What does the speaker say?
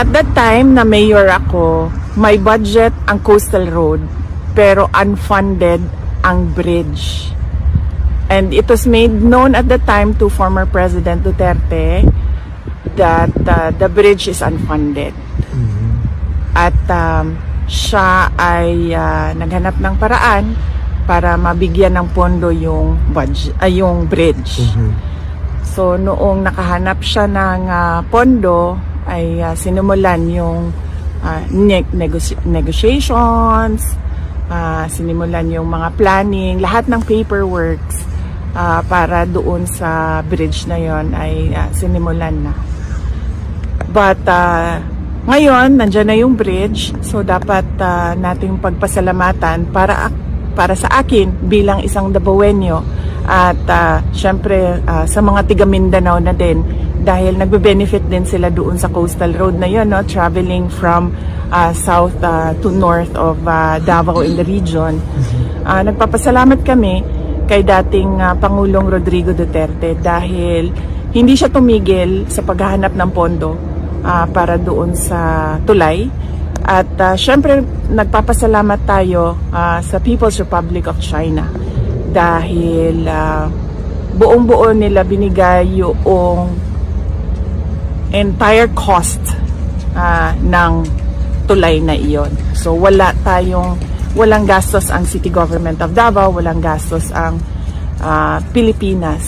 At that time na mayor ako, may budget ang coastal road pero unfunded ang bridge. And it was made known at the time to former President Duterte that the bridge is unfunded. At siya ay naghanap ng paraan para mabigyan ng pondo yung budget, yung bridge. So noong nakahanap siya ng pondo ay sinimulan yung negotiations, sinimulan yung mga planning, lahat ng paperworks para doon sa bridge na yon ay sinimulan na. But ngayon nandyan na yung bridge, so dapat nating pagpasalamatan para sa akin bilang isang Dabawenyo at syempre sa mga tiga Mindanao na din, dahil nagbe-benefit din sila doon sa coastal road na yun, no? Traveling from south to north of Davao in the region. Nagpapasalamat kami kay dating Pangulong Rodrigo Duterte dahil hindi siya tumigil sa paghahanap ng pondo para doon sa tulay. At syempre nagpapasalamat tayo sa People's Republic of China dahil buong-buo nila binigay yung entire cost ng tulay na iyon. So walang gastos ang City Government of Davao, walang gastos ang Pilipinas.